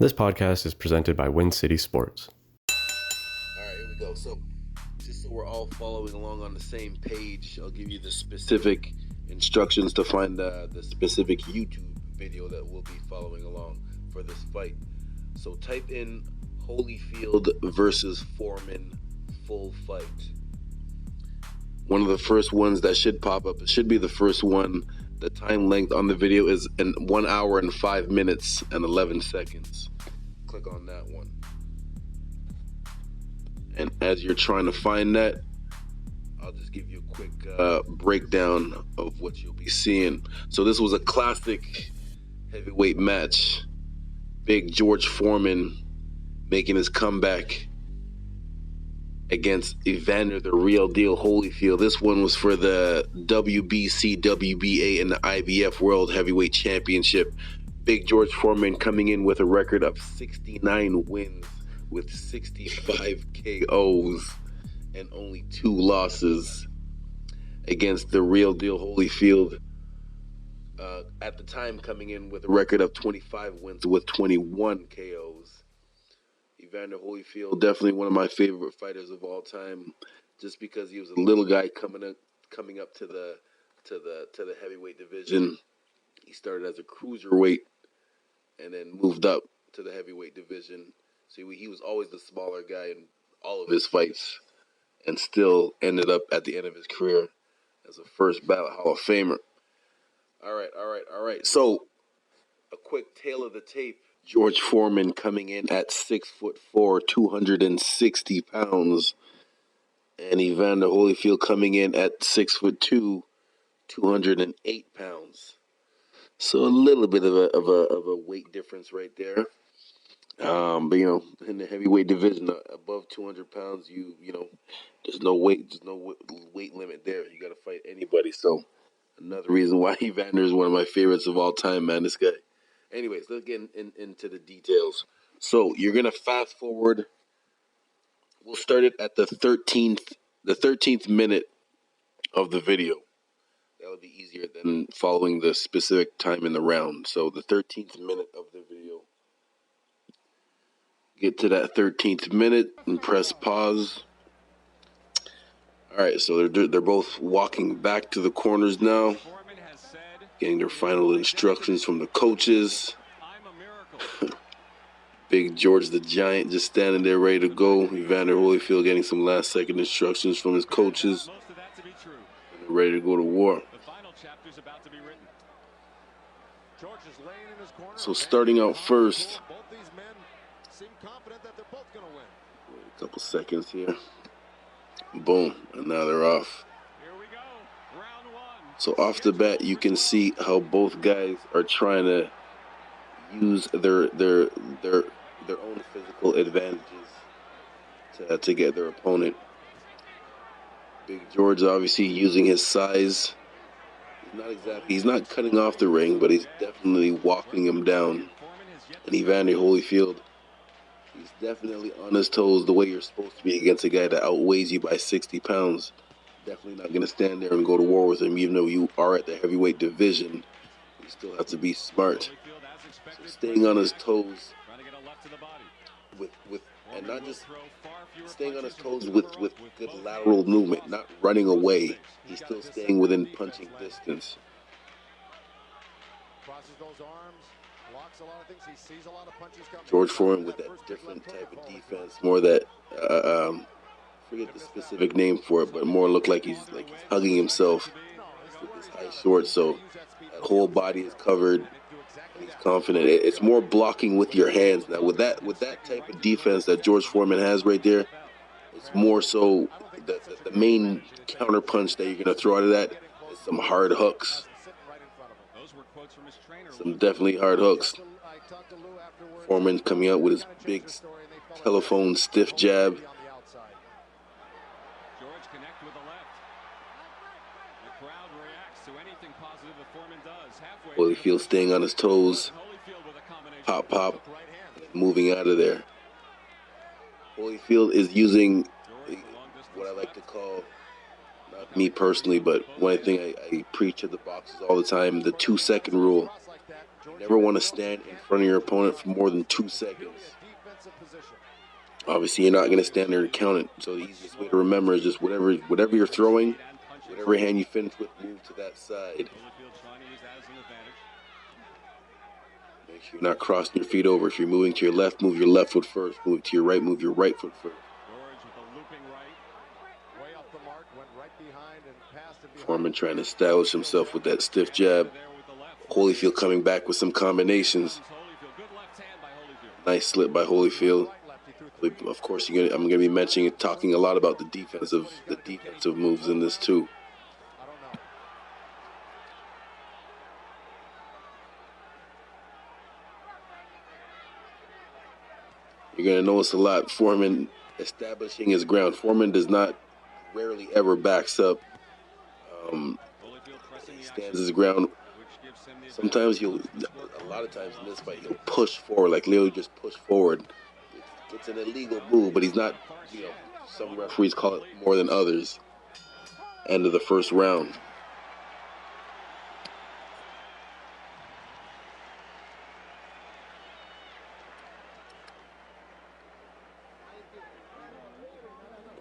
This podcast is presented by Win City Sports. All right, here we go. So, just so we're all following along on the same page, I'll give you the specific instructions to find the specific YouTube video that we'll be following along for this fight. So, type in Holyfield versus Foreman full fight. One of the first ones that should pop up, it should be the first one. The time length on the video is 1 hour and 5 minutes and 11 seconds. Click on that one. And as you're trying to find that, I'll just give you a quick breakdown of what you'll be seeing. So this was a classic heavyweight match. Big George Foreman making his comeback against Evander the Real Deal Holyfield. This one was for the WBC, WBA, and the IBF World Heavyweight Championship. Big George Foreman coming in with a record of 69 wins with 65 KOs and only 2 losses against the Real Deal Holyfield. At the time, coming in with a record of 25 wins with 21 KOs. Evander Holyfield, definitely one of my favorite fighters of all time, just because he was a little guy coming up to the heavyweight division. He started as a cruiserweight and then moved up to the heavyweight division. So he was always the smaller guy in all of his fights, and still ended up at the end of his career as a first ballot Hall of Famer. All right. So, a quick tale of the tape. George Foreman coming in at 6'4", 260 pounds, and Evander Holyfield coming in at 6'2", 208 pounds. So a little bit of a weight difference right there. But in the heavyweight division, above 200 pounds, there's no weight limit there. You got to fight anybody. So another reason why Evander is one of my favorites of all time, man. This guy. Anyways, let's get into the details. So you're gonna fast forward. We'll start it at the 13th minute of the video. That'll be easier than following the specific time in the round. So the 13th minute of the video. Get to that 13th minute and press pause. All right, so they're both walking back to the corners now, getting their final instructions from the coaches. Big George the Giant just standing there ready to go. Evander Holyfield getting some last-second instructions from his coaches. And they're ready to go to war. So starting out first, wait a couple seconds here. Boom, and now they're off. So off the bat, you can see how both guys are trying to use their own physical advantages to get their opponent. Big George obviously using his size. He's not cutting off the ring, but he's definitely walking him down. And Evander Holyfield, he's definitely on his toes the way you're supposed to be against a guy that outweighs you by 60 pounds. Definitely not going to stand there and go to war with him, even though you are at the heavyweight division. You still have to be smart. So staying on his toes and not just staying on his toes with good lateral movement, not running away. He's still staying within punching distance. George Foreman with that different type of defense, more that forget the specific name for it, but more look like he's hugging himself with his high shorts, so that whole body is covered and he's confident. It's more blocking with your hands now. With that type of defense that George Foreman has right there, it's more so the main counter punch that you're going to throw out of that is some hard hooks. Some definitely hard hooks. Foreman coming out with his big telephone stiff jab. Holyfield staying on his toes. Pop, moving out of there. Holyfield is using what I like to call, not me personally, but one thing I preach at the boxes all the time, the 2-second rule. You never want to stand in front of your opponent for more than 2 seconds. Obviously, you're not going to stand there and count it. So the easiest way to remember is just whatever you're throwing, whatever hand you finish with, move to that side. Make sure you're not crossing your feet over. If you're moving to your left, move your left foot first. Move to your right, move your right foot first. Foreman trying to establish himself with that stiff jab. Holyfield coming back with some combinations. Nice slip by Holyfield. Of course, I'm going to be talking a lot about the defensive moves in this too. You're going to notice a lot. Foreman establishing his ground. Foreman rarely ever backs up. He stands his ground. Sometimes a lot of times in this fight, he'll push forward, like literally just push forward. It's an illegal move, but he's not, some referees call it more than others. End of the first round.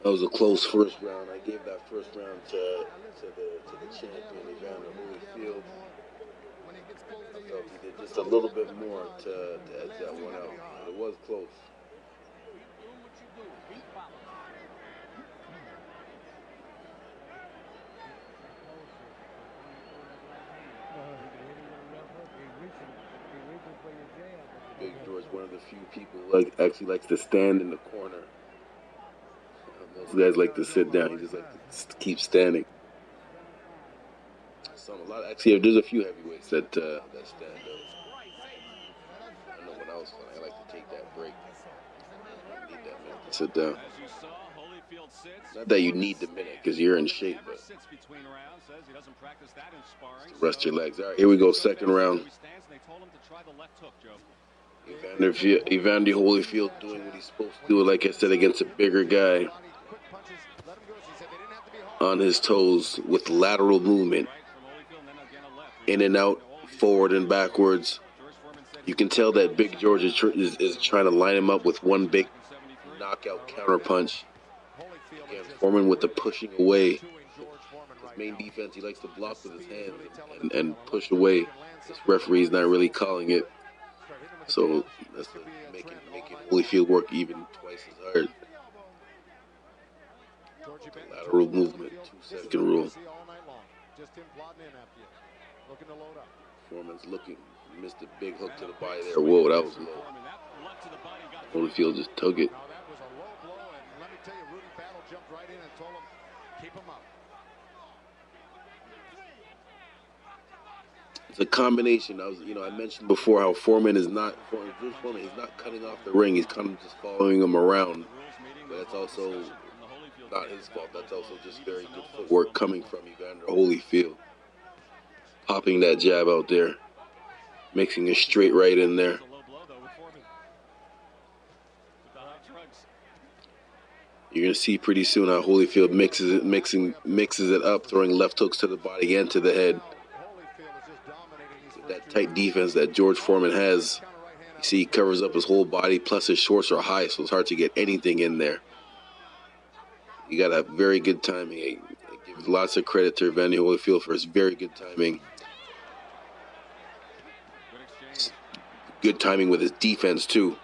That was a close first round. I gave that first round to the champion, Evander Holyfield. I felt he did just a little bit more to edge that one out. But it was close. Big George, one of the few people actually likes to stand in the corner. Most guys like to sit down. He just likes to keep standing. There's a few heavyweights that stand up. I know when I was fighting, I like to take that break. I need that minute to sit down. Not that you need the minute because you're in shape, but rest your legs. All right, here we go, second round. Evander Holyfield doing what he's supposed to do, like I said, against a bigger guy. On his toes with lateral movement. In and out, forward and backwards. You can tell that Big George is trying to line him up with one big knockout counter punch. Again, Foreman with the pushing away. His main defense, he likes to block with his hands and push away. This referee is not really calling it. So that's making Holyfield work even twice as hard. Lateral movement, 2-second rule. Foreman's missed a big hook to the body there. Whoa, that was low. Holyfield just took it. It's a combination. I mentioned before how Foreman is not cutting off the ring. He's kind of just following him around. But that's also not his fault. That's also just very good footwork coming from Evander Holyfield. Popping that jab out there. Mixing a straight right in there. You're going to see pretty soon how Holyfield mixes it up, throwing left hooks to the body and to the head. That tight defense that George Foreman has, you see he covers up his whole body, plus his shorts are high, so it's hard to get anything in there. You got a very good timing. I give lots of credit to Evander Holyfield for his very good timing. Good timing with his defense, too.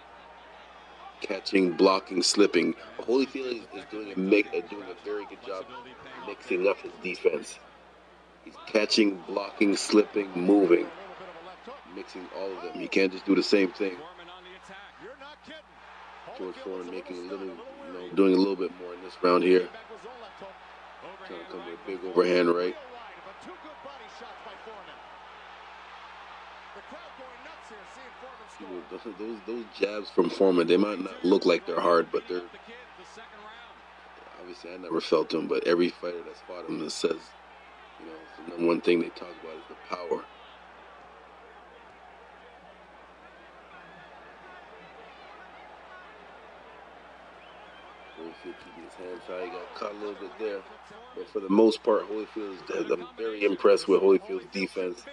Catching, blocking, slipping. Holyfield is doing a very good job mixing up his defense. He's catching, blocking, slipping, moving. Mixing all of them. You can't just do the same thing. George Foreman doing a little bit more in this round here. Trying to come with a big overhand right. Those jabs from Foreman, they might not look like they're hard, but they're... Obviously, I never felt them, but every fighter that's fought him says, the number one thing they talk about is the power. Holyfield keeping his hands high. He got caught a little bit there. But for the most part, I'm very impressed with Holyfield's defense.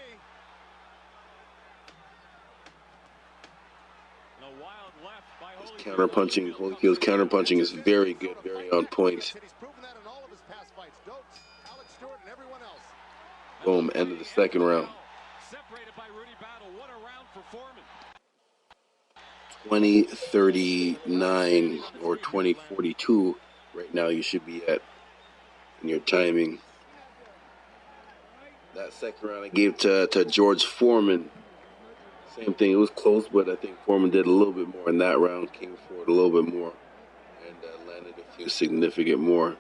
His counter-punching, Holyfield's counter-punching is very good, very on point. Boom, end of the second round. 20:39 or 20:42 right now you should be at in your timing. That second round I gave to George Foreman. Same thing, it was close, but I think Foreman did a little bit more in that round, came forward a little bit more, and landed a few significant more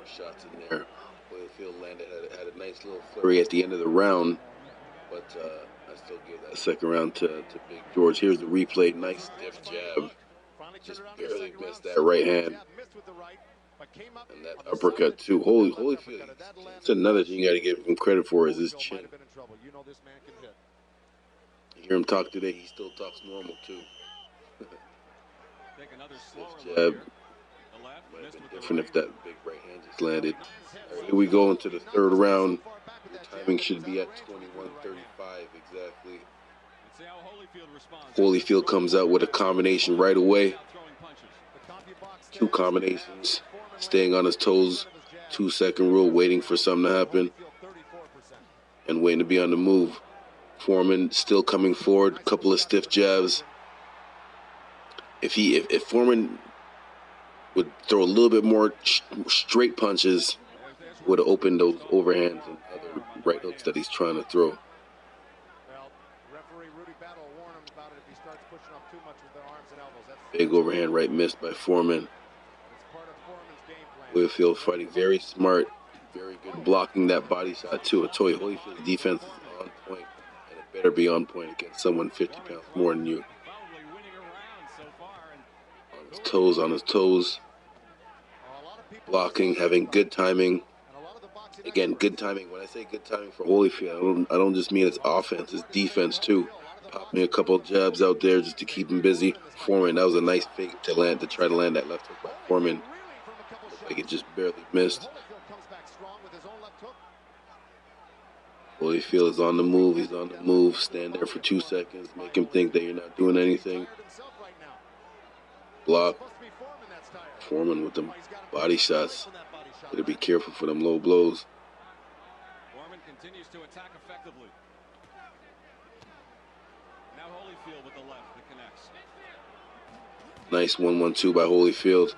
shots in there. Holyfield had a nice little flurry at the end of the round, but I still give that second round to Big George. Here's the replay, nice stiff jab, just barely missed that right hand. And that uppercut too. Holyfield, that's another thing you got to give him credit for is his chin. You hear him talk today, he still talks normal too. Stiff jab. Might have been different if that big right hand just landed. Right, here we go into the third round. The timing should be at 21:35 exactly. Holyfield comes out with a combination right away. Two combinations. Staying on his toes. 2-second rule, waiting for something to happen. And waiting to be on the move. Foreman still coming forward. Couple of stiff jabs. If Foreman would throw a little bit more straight punches, would have opened those overhands and other right hooks that he's trying to throw. Big overhand right missed by Foreman. Holyfield fighting very smart, very good blocking that body shot too. I told you, Holyfield's defense is on point, and it better be on point against someone 50 pounds more than you. On his toes. Blocking, having good timing. Again, good timing. When I say good timing for Holyfield, I don't just mean it's offense, it's defense too. Popping a couple of jabs out there just to keep him busy. Foreman, that was a nice fake to try to land that left hook by Foreman. Looked like it just barely missed. Holyfield is on the move. He's on the move. Stand there for 2 seconds. Make him think that you're not doing anything. Block. Foreman with them body shots. Gotta be careful for them low blows. Foreman continues to attack effectively. Now Holyfield with the left that connects. Nice 1-1-2 by Holyfield.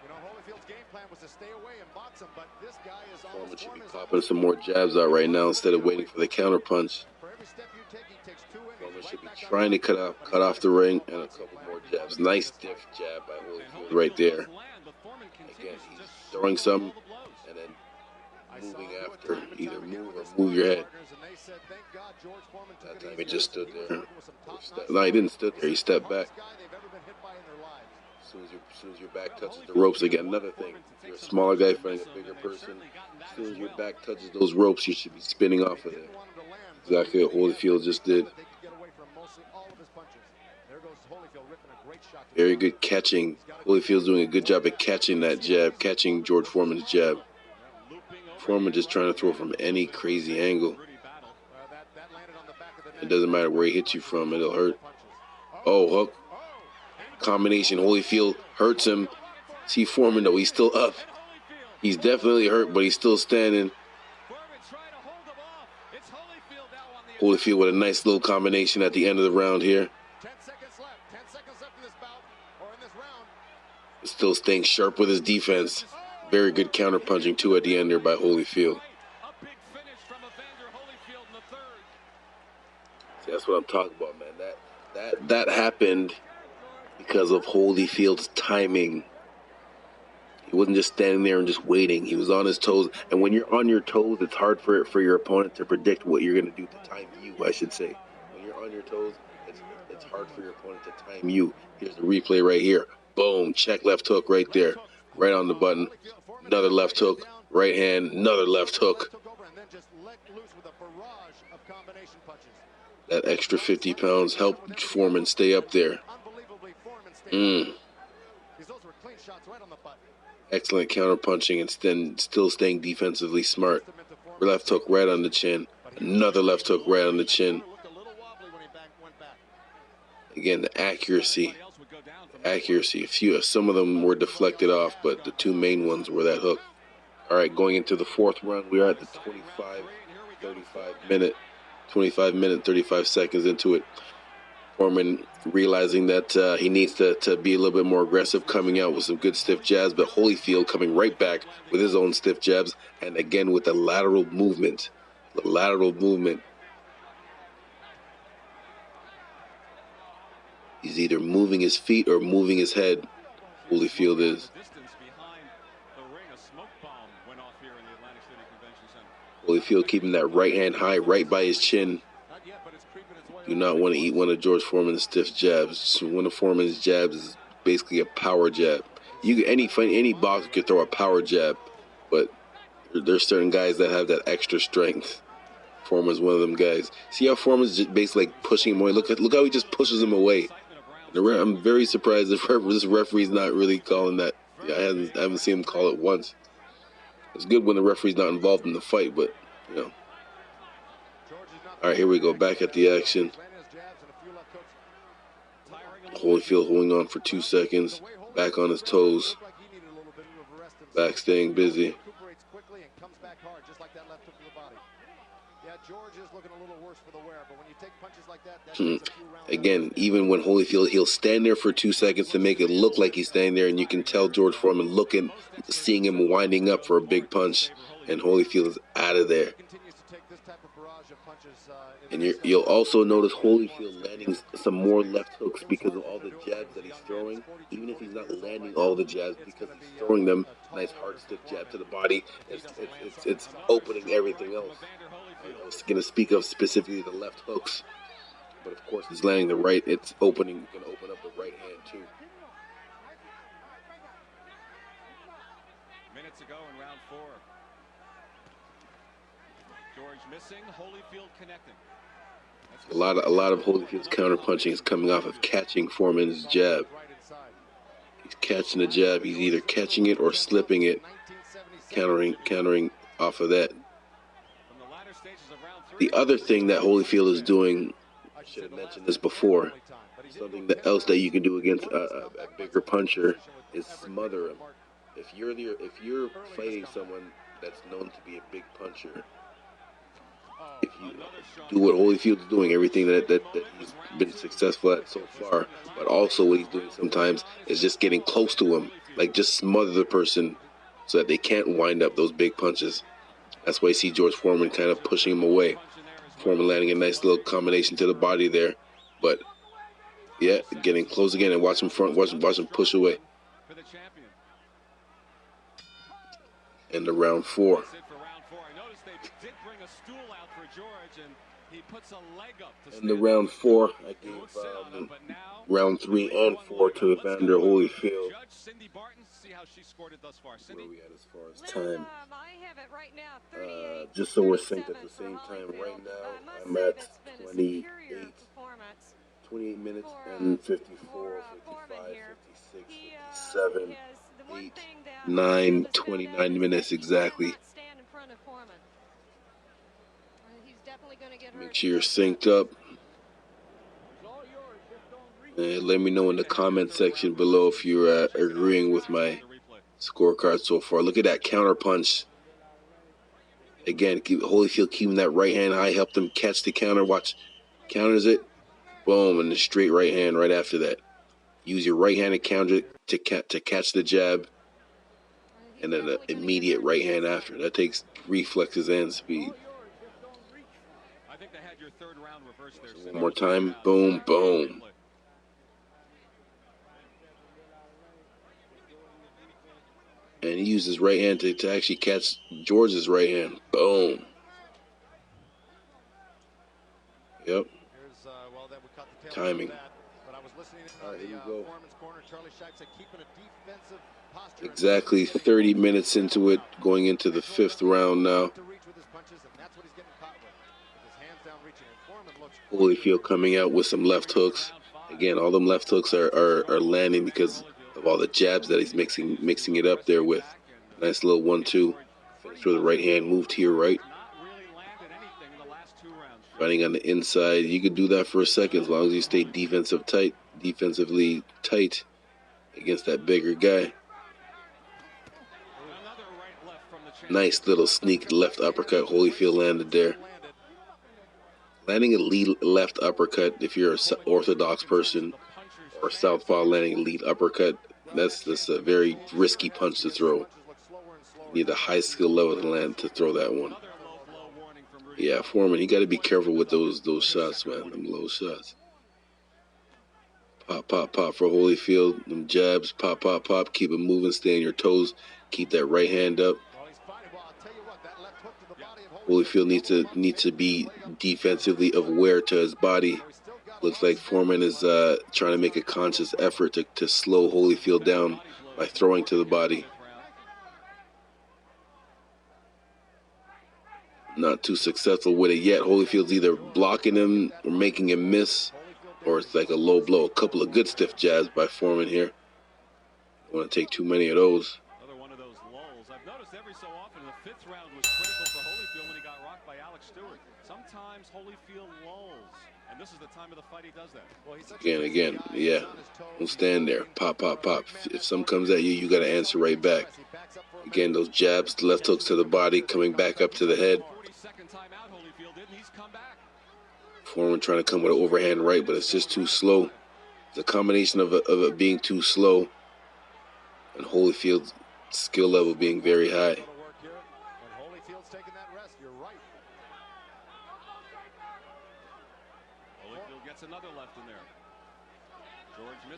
Holyfield's game plan was to stay away and box him, but this guy is Foreman should be popping some more jabs out right now instead of waiting for the counter punch. Foreman should be trying to cut off the ring and a couple more jabs. Nice stiff jab by Holyfield right there. Again, he's throwing some and then moving after. Either move or move your head. That time he just stood there. No, he didn't stood there. He stepped back. As soon as your back touches the ropes, again, another thing. If you're a smaller guy fighting a bigger person, as soon as your back touches those ropes, you should be spinning off of there. Exactly what Holyfield just did. Very good catching. Holyfield's doing a good job at catching that jab, catching George Foreman's jab. Foreman just trying to throw from any crazy angle. It doesn't matter where he hits you from, it'll hurt. Oh, hook. Combination. Holyfield hurts him. See Foreman though, he's still up. He's definitely hurt, but he's still standing. Holyfield with a nice little combination at the end of the round here. Still staying sharp with his defense. Very good counter punching too at the end there by Holyfield. See, that's what I'm talking about, man. That happened because of Holyfield's timing. He wasn't just standing there and just waiting. He was on his toes. And when you're on your toes, it's hard for your opponent to predict what you're going to do to time you, I should say. When you're on your toes, it's hard for your opponent to time you. Here's the replay right here. Boom, check left hook right there. Right on the button. Another left hook. Right hand, another left hook. That extra 50 pounds helped Foreman stay up there. Excellent counter punching and still staying defensively smart. Left hook right on the chin. Another left hook right on the chin. Again, the accuracy. Some of them were deflected off, but the two main ones were that hook. All right, going into the fourth round, we are at the 25 minute, 35 seconds into it. Foreman realizing that he needs to be a little bit more aggressive, coming out with some good stiff jabs, but Holyfield coming right back with his own stiff jabs, and again with the lateral movement. The lateral movement. He's either moving his feet or moving his head. Holyfield is. Holyfield keeping that right hand high, right by his chin. Do not want to eat one of George Foreman's stiff jabs. One of Foreman's jabs is basically a power jab. Any boxer could throw a power jab, but there's certain guys that have that extra strength. Foreman's one of them guys. See how Foreman's just basically like pushing him away. Look how he just pushes him away. I'm very surprised this referee's not really calling that. Yeah, I haven't seen him call it once. It's good when the referee's not involved in the fight, but you know. All right, here we go. Back at the action. Holyfield holding on for 2 seconds. Back on his toes. Back staying busy. Again, even when Holyfield, he'll stand there for 2 seconds to make it look like he's standing there, and you can tell George Foreman seeing him winding up for a big punch, and Holyfield is out of there. And you'll also notice Holyfield landing some more left hooks because of all the jabs that he's throwing. Even if he's not landing all the jabs, because he's throwing them, nice hard stiff jab to the body, it's opening everything else. I was going to speak of specifically the left hooks, but of course it's landing the right. It's going to open up the right hand too. Minutes ago in round 4. George missing, Holyfield connecting. A lot of Holyfield's counter punching is coming off of catching Foreman's jab. He's catching the jab. He's either catching it or slipping it, countering off of that. The other thing that Holyfield is doing, I should have mentioned this before, something else that you can do against a bigger puncher is smother him. If you're fighting someone that's known to be a big puncher, if you do what Holyfield's doing, everything that he's been successful at so far, but also what he's doing sometimes is just getting close to him, like just smother the person so that they can't wind up those big punches. That's why you see George Foreman kind of pushing him away. Foreman landing a nice little combination to the body there, but yeah, getting close again and watch him push away. In the round 4. In the round 4, I gave round 3 and 4 to Evander Holyfield. Where are we at as far as time? Just so we're synced at the same time right now, I'm at 28 minutes and 54, 55, 56, 57, 8, 9, 29 minutes exactly. Make sure you're synced up. And let me know in the comment section below if you're agreeing with my scorecard so far. Look at that counter punch. Again, Holyfield keeping that right hand high, helped him catch the counter. Watch, counters it, boom, and the straight right hand right after that. Use your right hand to counter it to catch the jab, and then an immediate right hand after. That takes reflexes and speed. One more time, boom, boom. And he used his right hand to actually catch George's right hand. Boom. Yep. Timing. All right, here you go. Exactly 30 minutes into it, going into the 5th round now. Holyfield coming out with some left hooks. Again, all them left hooks are landing because of all the jabs that he's mixing it up there with. Nice little 1-2. Finish with the right hand, move to your right. Fighting on the inside. You could do that for a second as long as you stay defensively tight against that bigger guy. Nice little sneak left uppercut Holyfield landed there. Landing a lead left uppercut, if you're an orthodox person, or southpaw landing a lead uppercut, that's a very risky punch to throw. You need a high skill level to throw that one. Yeah, Foreman, he got to be careful with those shots, man. Them low shots. Pop, pop, pop for Holyfield. Them jabs, pop, pop, pop. Keep it moving. Stay on your toes. Keep that right hand up. Holyfield needs to be defensively aware to his body. Looks like Foreman is trying to make a conscious effort to slow Holyfield down by throwing to the body. Not too successful with it yet. Holyfield's either blocking him or making him miss, or it's like a low blow. A couple of good stiff jabs by Foreman here. Don't want to take too many of those. Another one of those lulls. I've noticed every so often the fifth round was critical for Holyfield when he got rocked by Alex Stewart. Sometimes Holyfield lulls, and this is the time of the fight he does that. Well, Again, yeah. Don't stand there. Pop, pop, pop. If some comes at you, you got to answer right back. Again, those jabs, left hooks to the body, coming back up to the head. Foreman trying to come with an overhand right, but it's just too slow. It's a combination of it being too slow and Holyfield's skill level being very high.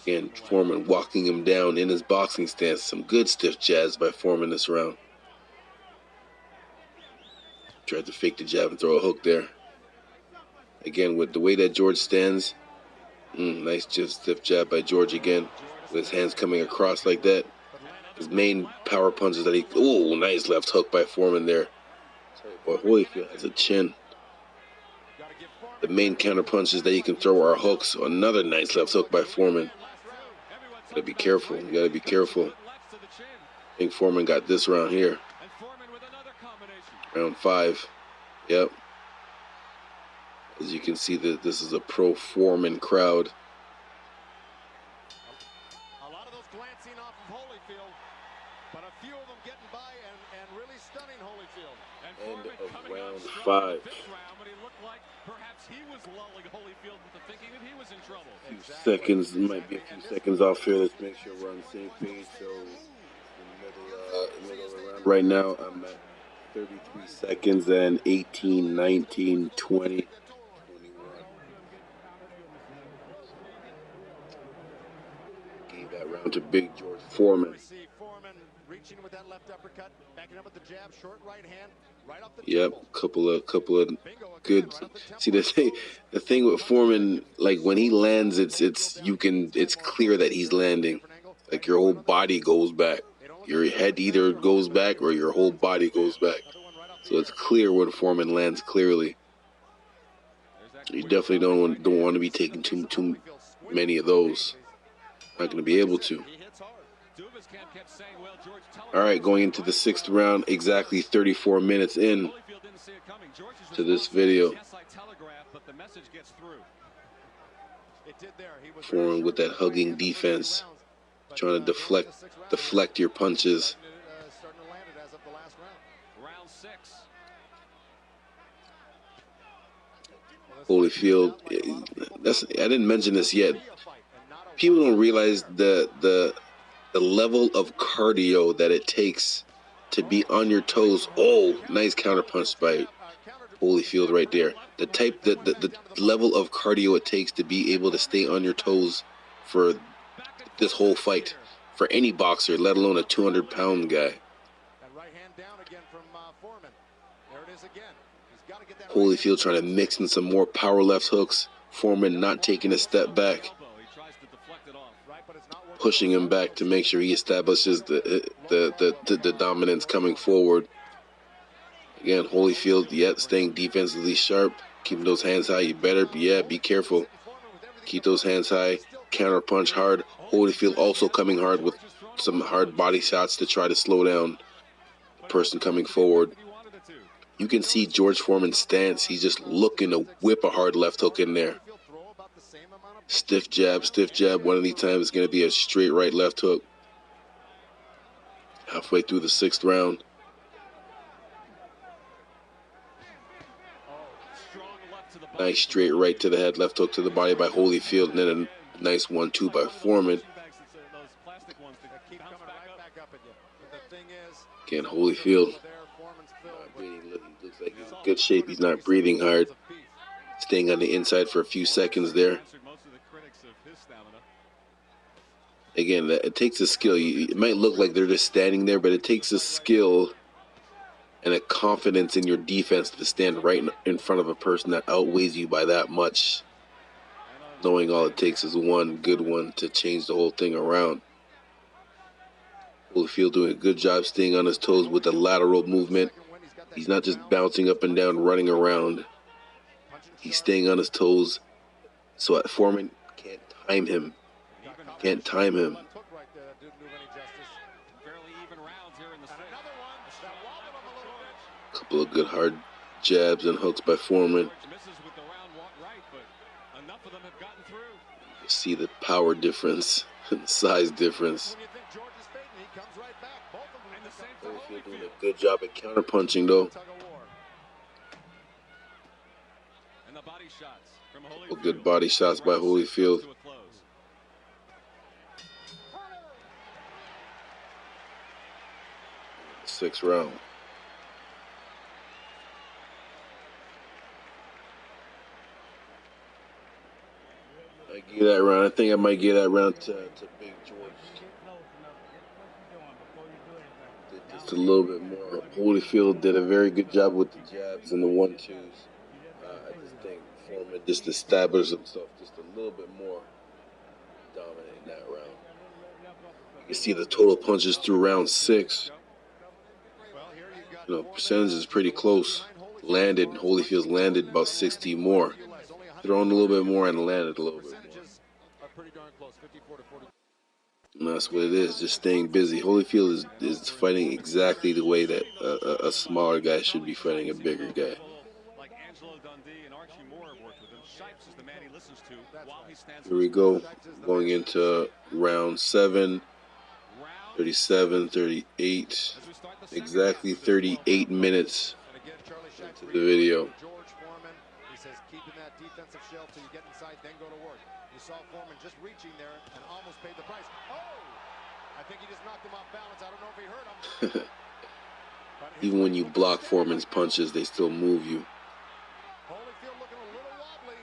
Again, Foreman walking him down in his boxing stance. Some good stiff jabs by Foreman this round. Tried to fake the jab and throw a hook there. Again, with the way that George stands, nice stiff jab by George again. With his hands coming across like that. His main power punches that nice left hook by Foreman there. Boy, Holyfield has a chin. The main counter punches that you can throw are hooks. Another nice left hook by Foreman. Gotta be careful. You gotta be careful. I think Foreman got this round here. Round 5. Yep. As you can see, that this is a pro Foreman crowd. A lot of those glancing off of Holyfield, but a few of them getting by and really stunning Holyfield. End of round 5. Few seconds, might be a few seconds off here. Let's make sure we're on the same page. So, in the middle of the round right now, I'm at 33 seconds and 18, 19, 20, 21. Gave that round to Big George Foreman. Reaching with that left uppercut, backing up with the jab, short right hand, right off the Yep, couple of good. See, the thing with Foreman, like when he lands, it's clear that he's landing. Like your whole body goes back. Your head either goes back or your whole body goes back. So it's clear when Foreman lands clearly. You definitely don't want to be taking too many of those. Not going to be able to. All right, going into the 6th round, exactly 34 minutes in to this video. Foreman with that hugging defense, trying to deflect your punches. Holyfield, I didn't mention this yet. People don't realize the level of cardio that it takes to be on your toes. Oh, nice counterpunch by Holyfield right there. The level of cardio it takes to be able to stay on your toes for this whole fight, for any boxer, let alone a 200-pound guy. Holyfield trying to mix in some more power left hooks. Foreman not taking a step back, pushing him back to make sure he establishes the dominance coming forward. Again, Holyfield, yet staying defensively sharp, keeping those hands high. You better, be careful. Keep those hands high, counter punch hard. Holyfield also coming hard with some hard body shots to try to slow down the person coming forward. You can see George Foreman's stance. He's just looking to whip a hard left hook in there. Stiff jab, stiff jab. One of these times it's going to be a straight right left hook. Halfway through the 6th round. Nice straight right to the head, left hook to the body by Holyfield, and then a nice 1-2 by Foreman. Again, Holyfield. He looks like he's in good shape. He's not breathing hard. Staying on the inside for a few seconds there. Again, it takes a skill. It might look like they're just standing there, but it takes a skill and a confidence in your defense to stand right in front of a person that outweighs you by that much, knowing all it takes is one good one to change the whole thing around. Holyfield doing a good job staying on his toes with the lateral movement. He's not just bouncing up and down, running around. He's staying on his toes so that Foreman can't time him. Can't time him. Couple of good hard jabs and hooks by Foreman. You see the power difference and size difference. Holyfield doing a good job at counterpunching though. Couple good body shots by Holyfield. 6th round. I give that round. I think I might give that round to Big George. Did just a little bit more. Holyfield did a very good job with the jabs and the 1-2s. I just think Foreman just established himself just a little bit more dominant in that round. You can see the total punches through round 6. You know, percentage is pretty close. Landed, Holyfield's landed about 60 more. Thrown a little bit more and landed a little bit more. And that's what it is, just staying busy. Holyfield is fighting exactly the way that a smaller guy should be fighting a bigger guy. Here we go, going into round 7, 37, 38, exactly 38 minutes into the video. He says, keeping that defensive shell till you get inside, then go to work. You saw Foreman just reaching there and almost paid the price. Oh! I think he just knocked him off balance. I don't know if he hurt him. Even when you block Foreman's punches, they still move you. Holyfield looking a little wobbly.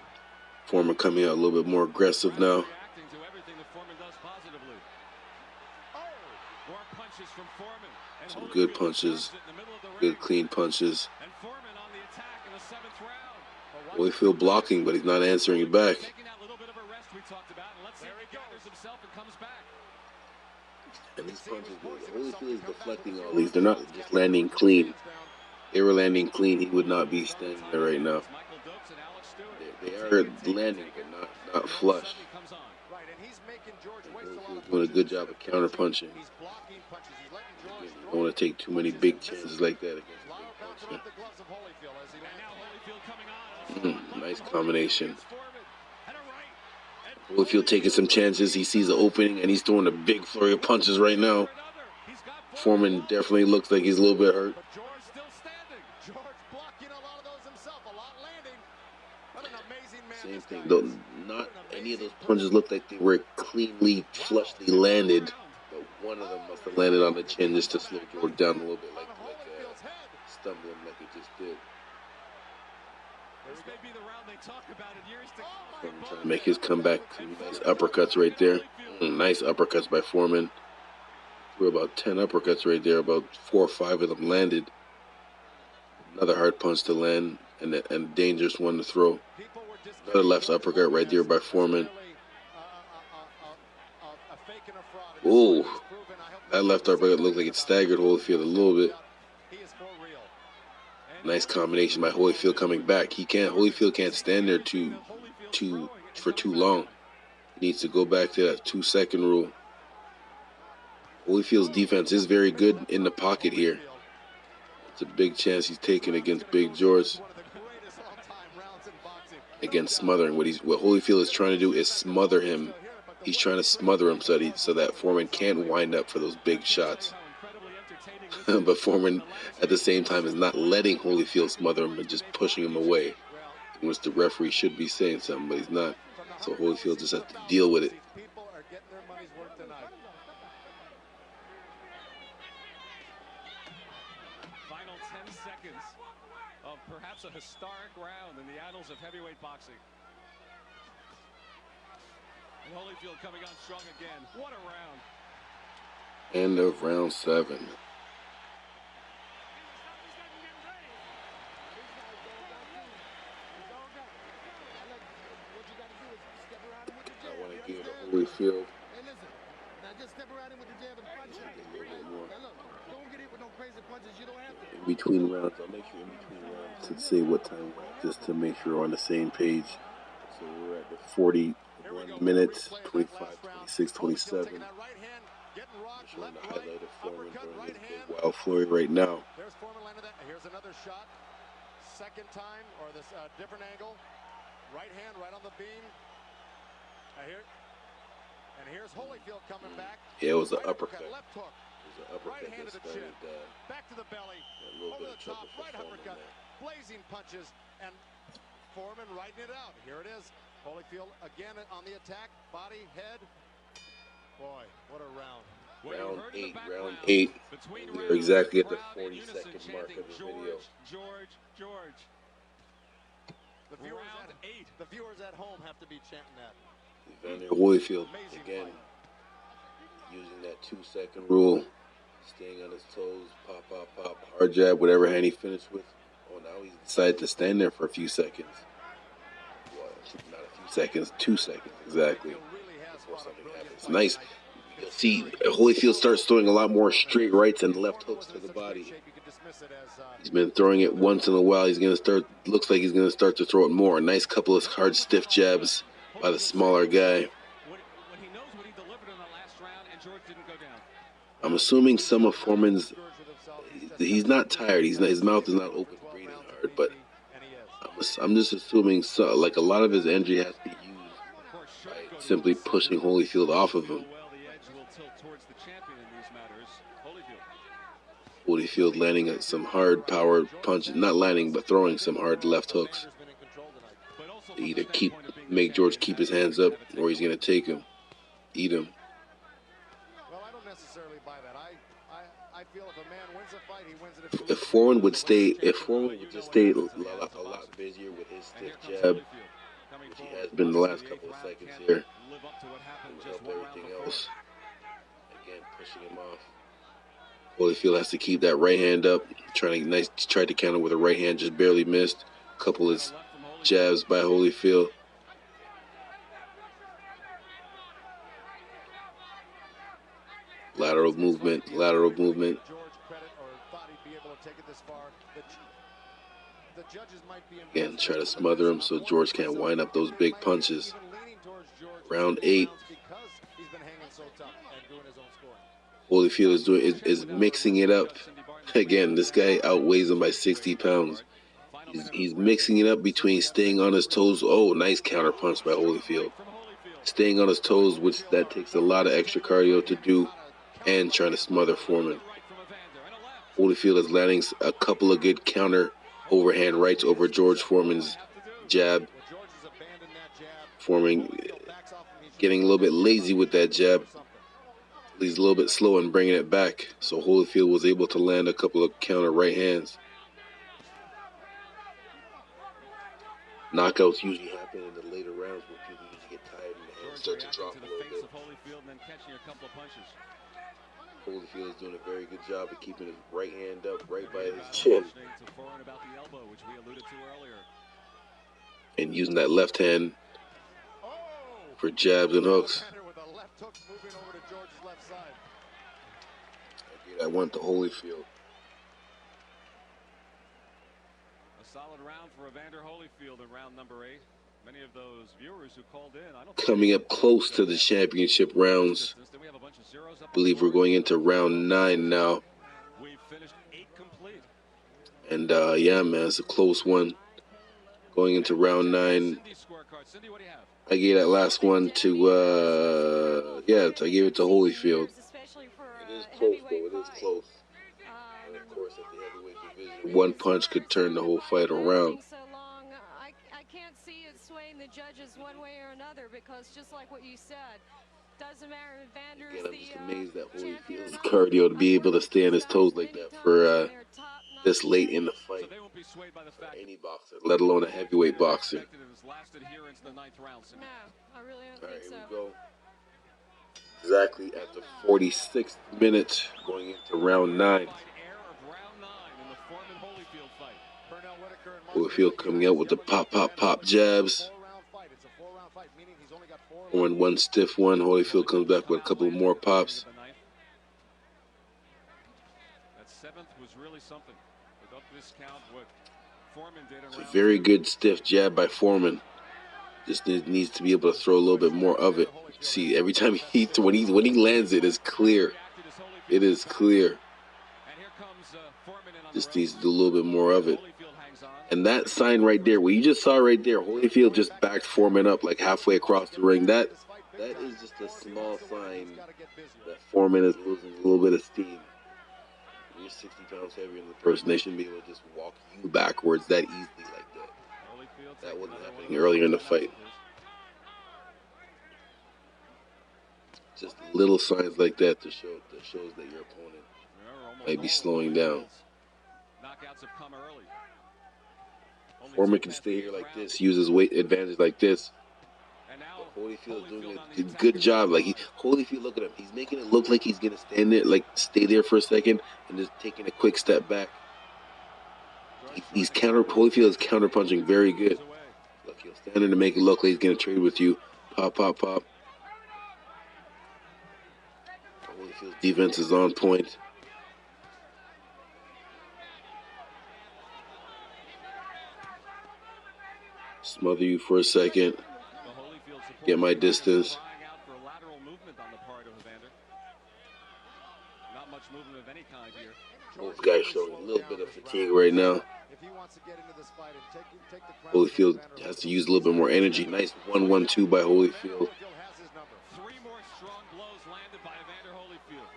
Foreman coming out a little bit more aggressive now. Some good punches, good clean punches. Holyfield blocking, but he's not answering it back. And these punches, Holyfield is deflecting all these. They're not just landing clean. If they were landing clean, he would not be standing there right now. They are landing, but not flush. Holyfield's doing a good job of counter punching. You don't want to take too many big chances like that against a big puncher. Nice combination. Holyfield taking some chances. He sees the opening and he's throwing a big flurry of punches right now. Foreman definitely looks like he's a little bit hurt. Same thing, though. Not any of those punches looked like they were cleanly, flushly landed. But one of them must have landed on the chin just to slow George down a little bit, like stumbling like it just did. This may be the round they talk about in years to come. Trying to make his comeback. Nice uppercuts right there. Nice uppercuts by Foreman. Threw about 10 uppercuts right there. About 4 or 5 of them landed. Another hard punch to land and a dangerous one to throw. Another left uppercut right there by Foreman. Oh, that left uppercut looked like it staggered Holyfield a little bit. Nice combination by Holyfield coming back. Holyfield can't stand there for too long. He needs to go back to that 2-second rule. Holyfield's defense is very good in the pocket here. It's a big chance he's taking against Big George. Against smothering. What Holyfield is trying to do is smother him. He's trying to smother him so that Foreman can't wind up for those big shots. But Foreman, at the same time, is not letting Holyfield smother him and just pushing him away. In which the referee should be saying something, but he's not. So Holyfield just has to deal with it. Final 10 seconds of perhaps a historic round in the annals of heavyweight boxing. And Holyfield coming on strong again. What a round. End of round 7. I want to give it to Holyfield. In between rounds, I'll make sure in between rounds to say what time we're at, just to make sure we're on the same page. So we're at the 41 minutes, 25, 26, 27. Showing the highlight of Foreman throwing his big wild flurry right now. There's Foreman landed that. Here's another shot. Second time, or this different angle. Right hand, right on the beam. And here's Holyfield coming back. Yeah, it was an uppercut. Left hook. It was an uppercut Right hand to the chin. Back to the belly. Over the top. Right uppercut. Blazing punches. And Foreman riding it out. Here it is. Holyfield again on the attack. Body, head. Boy, what a round. Round 8. We're exactly at the 40-second mark of the video. George. The viewers at home have to be chanting that. Evander Holyfield, again, using that 2-second rule, staying on his toes, pop, hard jab, whatever hand he finished with. Oh, now he's decided to stand there for a few seconds. Well, not a few seconds, 2 seconds, exactly, before something happens. Nice. You'll see Holyfield starts throwing a lot more straight rights and left hooks to the body. He's been throwing it once in a while. Looks like he's going to start to throw it more. A nice couple of hard, stiff jabs by the smaller guy. I'm assuming some of Foreman's, he's not tired. His mouth is not open, breathing hard, but I'm just assuming like a lot of his energy has to be used by simply pushing Holyfield off of him. Holyfield landing some hard power punches, not landing, but throwing some hard left hooks. To either make George keep his hands up, or he's going to take him, eat him. Well, I don't necessarily buy that. I feel if a man wins a fight, he wins it. If Foreman would just stay a lot busier with his stiff jab, which he has been the last couple of seconds here, it would help everything else. Again, pushing him off. Holyfield has to keep that right hand up. Tried to counter with a right hand, just barely missed. Couple of jabs by Holyfield. Lateral movement. Again, try to smother him so George can't wind up those big punches. Round 8. Holyfield is mixing it up. Again, this guy outweighs him by 60 pounds. He's mixing it up between staying on his toes. Oh, nice counter punch by Holyfield. Staying on his toes, which that takes a lot of extra cardio to do, and trying to smother Foreman. Holyfield is landing a couple of good counter overhand rights over George Foreman's jab. Foreman getting a little bit lazy with that jab. He's a little bit slow in bringing it back, so Holyfield was able to land a couple of counter right hands. Knockouts usually happen in the later rounds where people usually get tired and the hands start to drop a little bit. Holyfield is doing a very good job of keeping his right hand up right by his chin. And using that left hand for jabs and hooks. I went to Holyfield. A solid round for Evander Holyfield in round number 8. Many of those viewers who called in, coming up close to the championship rounds. I believe we're going into round 9 now. We've finished 8 complete. And yeah, man, it's a close one. Going into round 9, I gave that last one to I gave it to Holyfield. It is close though. It is close. And of course, at the heavyweight division, one punch could turn the whole fight around. I can't see it swaying the judges one way or another because just like what you said, doesn't matter if Vander is Again, I'm just amazed that champion Holyfield's or not. cardio to be able to stay on his toes like that for this late in the fight. For any boxer, let alone a heavyweight boxer. No, I really don't think so. Here we go. Exactly at the 46th minute, going into round 9. Holyfield coming out with the pop jabs. One stiff one. Holyfield comes back with a couple more pops. That 7th was really something. Without this count, what Foreman did It's a very good stiff jab by Foreman. Just needs to be able to throw a little bit more of it. See, every time when he lands it, it's clear. It is clear. Just needs to do a little bit more of it. And that sign right there, what you just saw right there, Holyfield just backed Foreman up like halfway across the ring. That is just a small sign that Foreman is losing a little bit of steam. You're 60 pounds heavier than the person. They shouldn't be able to just walk you backwards that easily like that. That wasn't happening earlier in the fight. Just little signs like that that shows that your opponent might be slowing down. Foreman can stay here like this, use his weight advantage like this. But Holyfield is doing a good job. Like Holyfield, look at him. He's making it look like he's gonna stand there, like stay there for a second, and just taking a quick step back. Holyfield is counter punching very good. Look, he'll stand there to make it look like he's gonna trade with you. Pop. Holyfield's defense is on point. Smother you for a second. Get my distance. Both guys showing a little bit of fatigue right now. Holyfield has to use a little bit more energy. Nice 1-1-2 by Holyfield. 3 more strong blows landed by Evander Holyfield.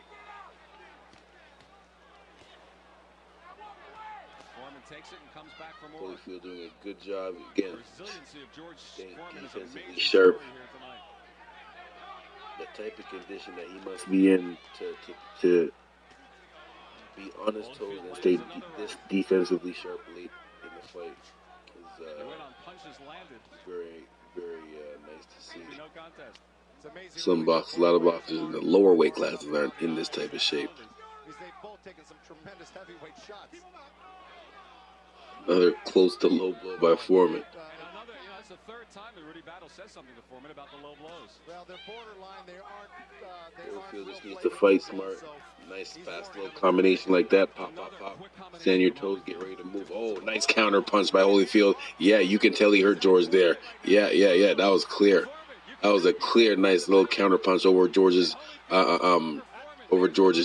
Foreman takes it and comes back for more. Holyfield doing a good job again. The resiliency of George Foreman is Defensively amazing sharp. here tonight. The type of condition that he must be in to be on his toes and stay this defensively sharp late in the fight is very, very nice to see. Some boxers, a lot of boxers in the lower weight classes aren't in this type of shape. Another close to low blow by Foreman. It's the 3rd time that Rudy Battle says something to Foreman about the low blows. Well, they're borderline. They aren't. Holyfield just needs to fight smart. Nice fast little combination like that. Pop. Stand your toes, get ready to move. Oh, nice counter punch by Holyfield. Yeah, you can tell he hurt George there. Yeah. That was clear. That was a clear, nice little counter punch over George's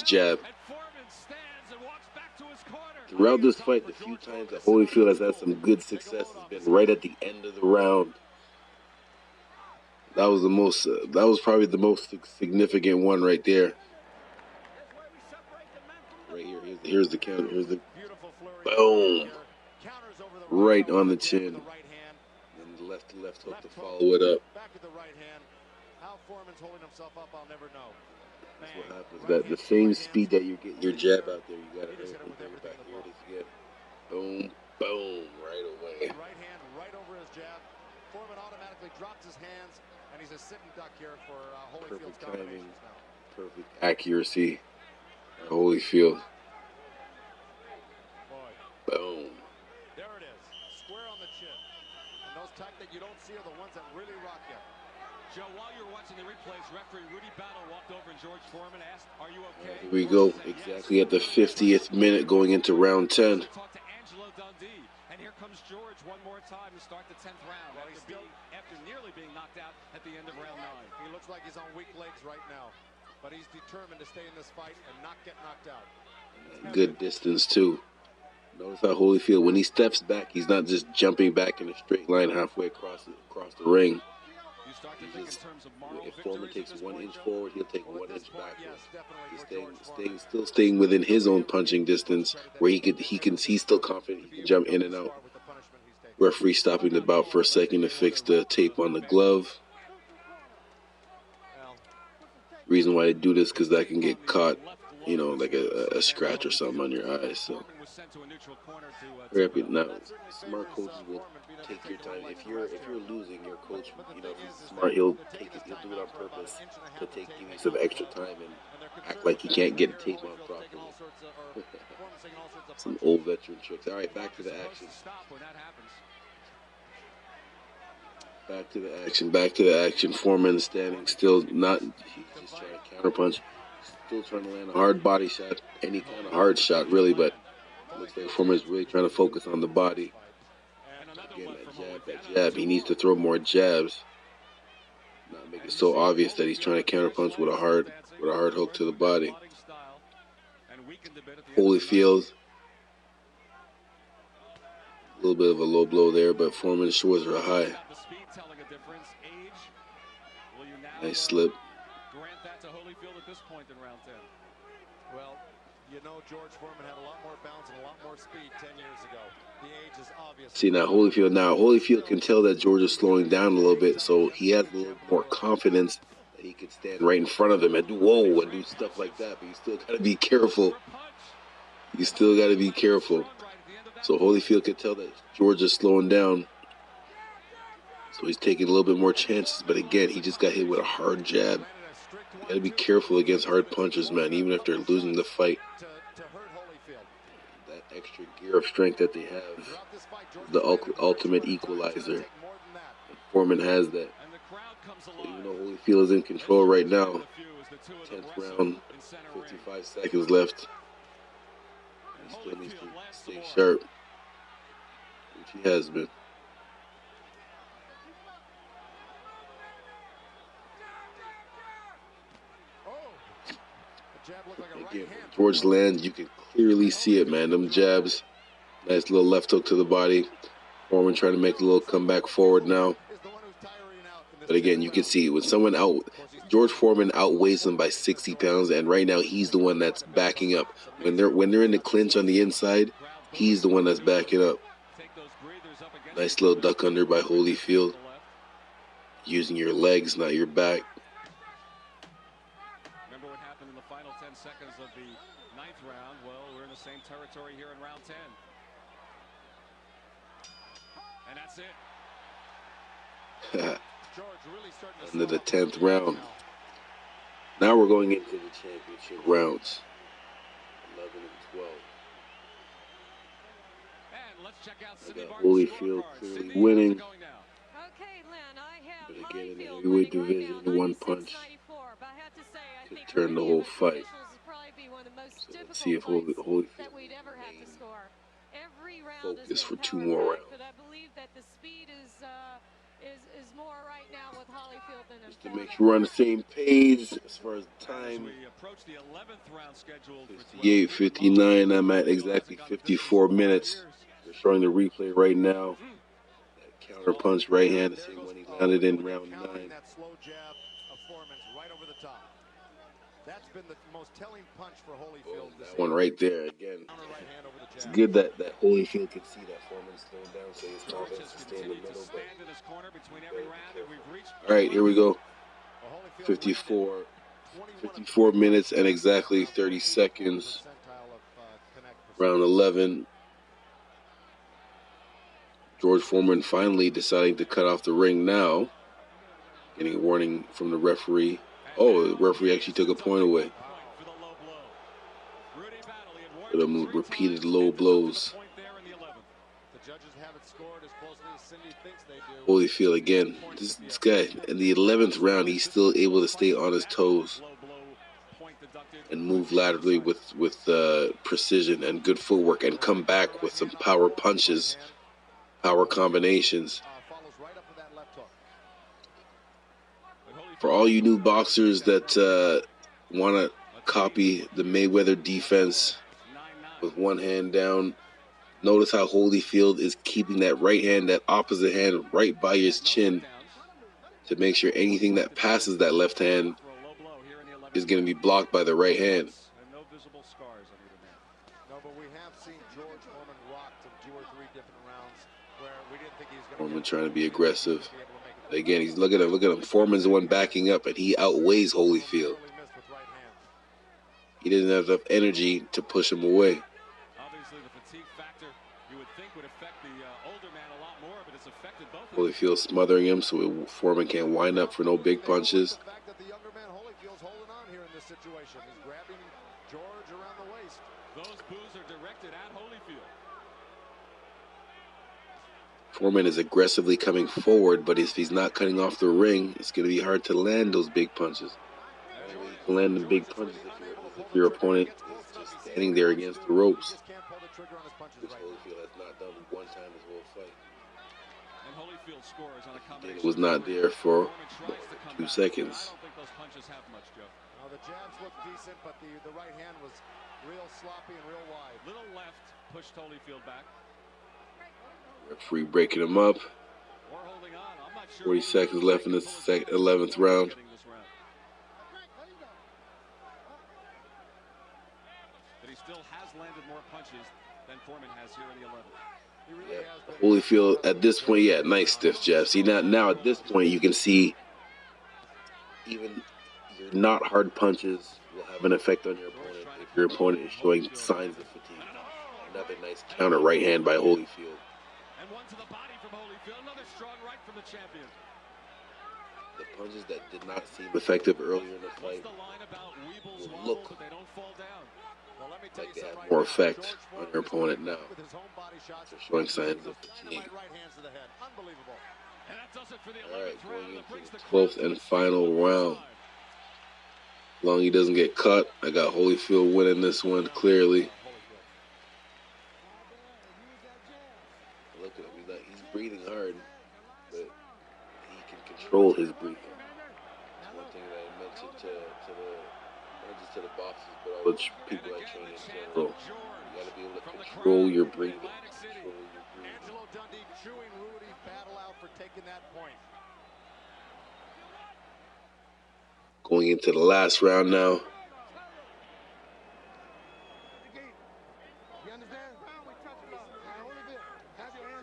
jab. Throughout this fight, the few times that Holyfield has had some good success has been right at the end of the round. That was probably the most significant one right there. Right here. Here's the counter. Here's the boom. Right on the chin. And the left hook to follow it up. Back with the right hand. How Foreman's holding himself up, I'll never know. That's what happens. That the same speed that you get your jab out there, you got to bring it back. Here it is again. Boom, right away. Right hand right over his jab. Foreman automatically drops his hands, and he's a sitting duck here for Holyfield's timing, perfect accuracy. Holyfield. Boom. There it is, square on the chin. And those type that you don't see are the ones that really rock you. Joe, while you were watching the replays, referee Rudy Battle walked over and George Foreman asked, "Are you okay?" Here we go, exactly at the 50th minute, going into round 10. And here comes George one more time to start the 10th round. After nearly being knocked out at the end of round 9. He looks like he's on weak legs right now, but he's determined to stay in this fight and not get knocked out. Good distance too. Notice how Holyfield, when he steps back, he's not just jumping back in a straight line halfway across the ring. You start to think in terms of moral If Foreman victories at takes this 1 point, inch Joe? forward, he'll take Well, 1 at this inch point, backwards. yes, definitely He's for George Foreman. still staying within his own punching distance, where he's still confident he can jump in and out. With the punishment he's taken. Referee stopping the bout for a second to fix the tape on the glove. Well, Reason why they do this because that can get caught, you know, like a scratch or something on your eyes. So, Foreman was sent to a neutral corner to very tip it happy. up. Now, smart coaches will take your time. If you're losing, your coach, you know, if he's smart, he'll do it on purpose to give you some extra time and act like he can't get the tape on properly. Some old veteran tricks. All right, back to the action. Back to the action. Foreman standing still, not. He's just trying to counterpunch. Still trying to land a hard body shot, any kind of hard shot, really. But it looks like Foreman's really trying to focus on the body. Again, that jab. He needs to throw more jabs. Not make it so obvious that he's trying to counterpunch with a hard hook to the body. Holyfield. A little bit of a low blow there, but Foreman's shoulders are high. Nice slip. Grant that to Holyfield at this point in round 10. well, you know, George Foreman had a lot more bounce and a lot more speed 10 years ago. The age is obvious. See now Holyfield can tell that George is slowing down a little bit, so he has a little more confidence that he can stand right in front of him and do stuff like that. But you still gotta be careful. So Holyfield can tell that George is slowing down. So he's taking a little bit more chances. But again, he just got hit with a hard jab. You gotta be careful against hard punches, man, even if they're losing the fight. That extra gear of strength that they have, the ultimate equalizer. And Foreman has that. So even though Holyfield is in control right now, 10th round, 55 seconds left. He still needs to stay sharp, which he has been. Again, when George lands, you can clearly see it, man. Them jabs, nice little left hook to the body. Foreman trying to make a little comeback forward now. But again, you can see when George Foreman outweighs him by 60 pounds, and right now he's the one that's backing up. When they're in the clinch on the inside, he's the one that's backing up. Nice little duck under by Holyfield. Using your legs, not your back. Remember what happened in the final 10 seconds of the 9th round? Well, we're in the same territory here in round 10. And that's it. Into the 10th round. Now we're going into the championship rounds. 11 and 12. And let's check out I got Holyfield clearly winning. Okay, Len, I have But again, in the Holyfield heavyweight winning right division, now, one punch 96-94, but I have to say, I could think turn the any whole of fight. officials would probably be one of the most So difficult let's see if fights Holyfield that we'd ever have to score. Every round has focus for been 2 more power-packed, rounds. but I believe that the speed is more right now with Holyfield than Just to make sure we're on the same page as far as As time. we approach the 11th round scheduled for 58, 59. I'm at exactly 54 minutes. They're showing the replay right now. That counter punch right hand, the same one he landed in round 9. That slow jab of Foreman's right over the top. That's been the most telling punch for Holyfield. That one right there again. It's good that Holyfield can see that Foreman's slowing down, so his confidence to stay in the middle. But all right, here we go. 54 minutes and exactly 30 seconds. Round 11. George Foreman finally deciding to cut off the ring now. Getting a warning from the referee. Oh, the referee actually took a point away. For them repeated low blows. Holyfield again. This guy, in the 11th round, he's still able to stay on his toes and move laterally with precision and good footwork and come back with some power punches, power combinations. For all you new boxers that want to copy the Mayweather defense with one hand down, Notice how Holyfield is keeping that right hand, that opposite hand, right by his chin to make sure anything that passes that left hand is going to be blocked by the right hand. No visible scars on either man. No, but we have seen George Foreman rocked in 2 or 3 different rounds where we didn't think he was going to. Foreman trying to be aggressive. Again, he's looking at him. Foreman's the one backing up, and he outweighs Holyfield. He didn't have enough energy to push him away. Obviously, the fatigue factor you would think would affect the older man a lot more, but it's affected both. Holyfield smothering him so Foreman can't wind up for no big punches. The fact that the younger man Holyfield's holding on here in this situation. He's grabbing George around the waist. Those boos are directed at Holyfield. Foreman is aggressively coming forward, but if he's not cutting off the ring, it's going to be hard to land those big punches. You can land the big punches if your opponent is just standing there against the ropes, which Holyfield has not done one time his whole fight. And Holyfield scores on a combination. It was not there for 2 seconds. I don't think those punches have much, Joe. The jabs looked decent, but the right hand was real sloppy and real wide. Little left pushed Holyfield back. Referee breaking him up. Or holding on. I'm not sure 40 seconds left in the 11th round. But he still has landed more punches than Foreman has here in the 11th. He really has. Holyfield at this point, yeah, nice stiff jab. See, now at this point you can see even your not hard punches will have an effect on your opponent if your opponent is showing signs of fatigue. Another nice counter right hand by Holyfield. And one to the body from Holyfield. Another strong right from the champion. The punches that did not seem effective earlier in the fight will look like they have more effect on your opponent now. They're showing signs of fatigue. Alright, going into the 12th and final round. As long as he doesn't get cut, I got Holyfield winning this one clearly. Look at him, he's breathing hard, but he can control his breathing. That's one thing that I mentioned to not just to the boxers, but all the people I train in general. You got to be able to control your breathing. Angelo Dundee chewing Rudy battle out for taking that point. Going into the last round now.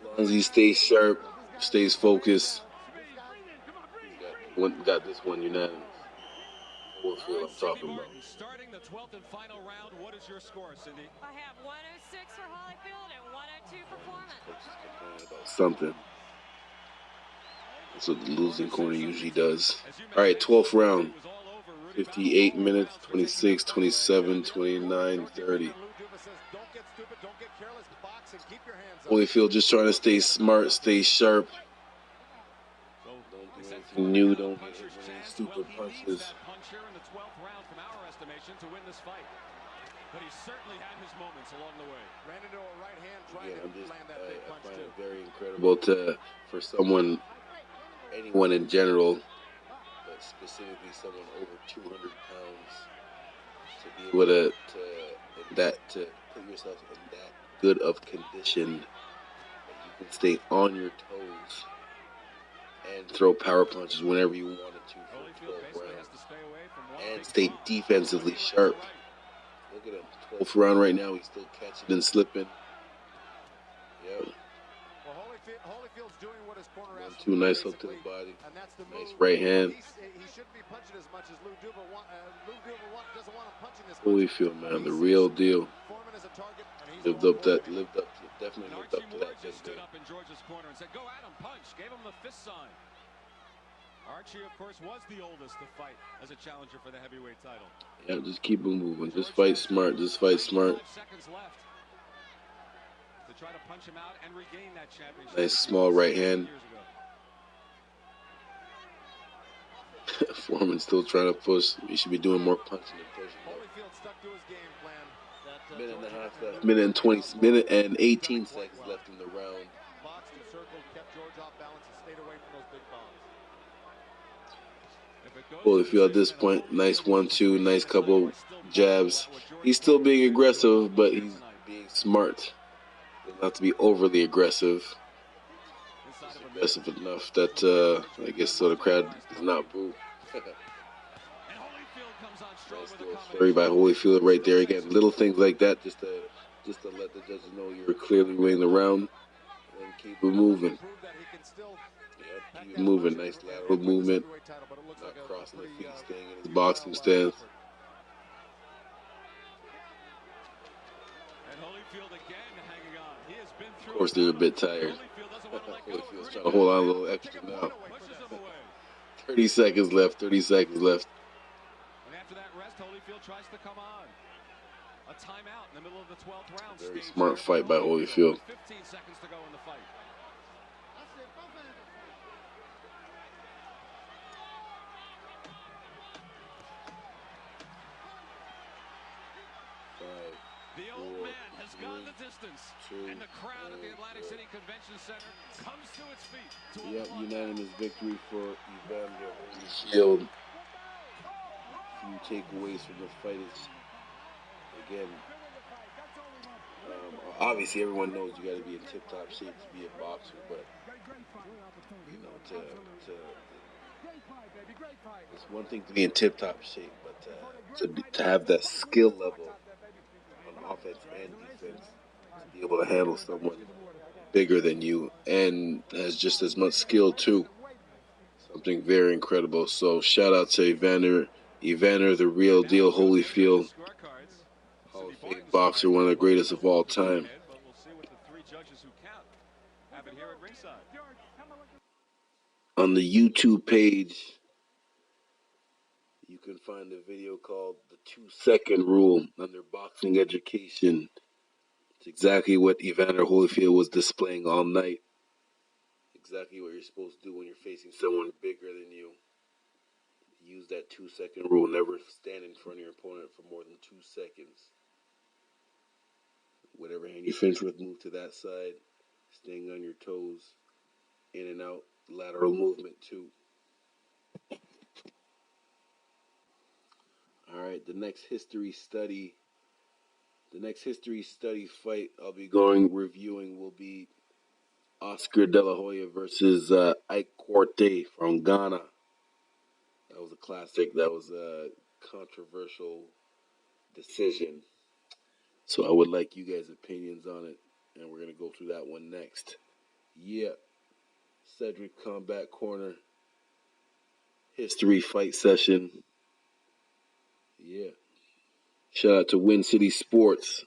As long as he stays sharp, stays focused, got this one unanimous. Holyfield I'm talking about. Starting the 12th and final round, what is your score, Cindy? I have 106 for Holyfield and 102 for Foreman. About something. That's what the losing corner usually does. All right, 12th round. 58 minutes, 26, 27, 29, 30. Holyfield just trying to stay smart, stay sharp. Don't do anything new, don't get hit with any stupid punches. But he certainly had his moments along the way. Ran into a right hand trying to land that big punch I find too. it very incredible for someone, anyone in general, but specifically someone over 200 pounds, to be able to put yourself in that good of condition that you can stay on your toes and throw power punches whenever you wanted to for 12 rounds and stay defensively sharp. Look at him, 12th round right now, he's still catching and slipping. Yep. Well, Holyfield's doing what his corner asked. 1-2, nice hook to the body. Nice right hand. He shouldn't be punching as much as Lou Duva doesn't want him punching this much. Holyfield, man, the real deal. Foreman is a target, and he's Definitely lived up to that. just stood up in George's corner and said, "Go at him, punch." Gave him the fist sign. Archie, of course, was the oldest to fight as a challenger for the heavyweight title. Yeah, just keep him moving. Just fight smart. Just fight smart. 12 seconds left to try to punch him out and regain that championship. Nice small right hand. Foreman still trying to push. He should be doing more punching and pushing. Holyfield stuck to his game plan. Minute and a half left. Minute and 18 seconds left in the round. Boxed and circled, kept George off balance, and stayed away from those big bombs. Holyfield at this point, nice 1-2, nice couple jabs. He's still being aggressive, but he's being smart. Not to be overly aggressive. It's aggressive enough that I guess so the crowd does not boo. Nice little flurry by Holyfield right there. Again, little things like that just to let the judges know you're clearly winning the round and keep it moving. Yep, keep it moving. Nice lateral movement. Not crossing the feet, staying in his boxing stance. Of course, they're a bit tired. Holyfield's trying to hold on a little extra now. 30 seconds left. 30 seconds left. And after that rest, Holyfield tries to come on. A timeout in the middle of the 12th round. Very smart fight by Holyfield. 15 seconds to go in the fight. The old man has gone the distance, and the crowd at the Atlantic City Convention Center comes to its feet. Yep, unanimous victory for Evander Holyfield. Few takeaways from the fight is, again, obviously everyone knows you got to be in tip-top shape to be a boxer, but you know, it's one thing to be in tip-top shape, but to have that skill level on offense and defense, to be able to handle someone bigger than you and has just as much skill too, something very incredible. So shout out to Evander, the real deal Holyfield, Hall of Fame boxer, one of the greatest of all time. On the YouTube page, you can find a video called The 2-Second Rule under Boxing Education. It's exactly what Evander Holyfield was displaying all night. Exactly what you're supposed to do when you're facing someone bigger than you. Use that 2-second rule. Never stand in front of your opponent for more than 2 seconds. Whatever hand you finish with, move to that side. Staying on your toes. In and out. Lateral movement too. Alright, the next history study fight I'll be reviewing will be Oscar De La Hoya versus Ike Quartey from Ghana. That was a classic. That was a controversial decision. So I would like you guys' opinions on it, and we're going to go through that one next. Yeah. Cedric Combat Corner. History fight session. Yeah. Shout out to Win City Sports.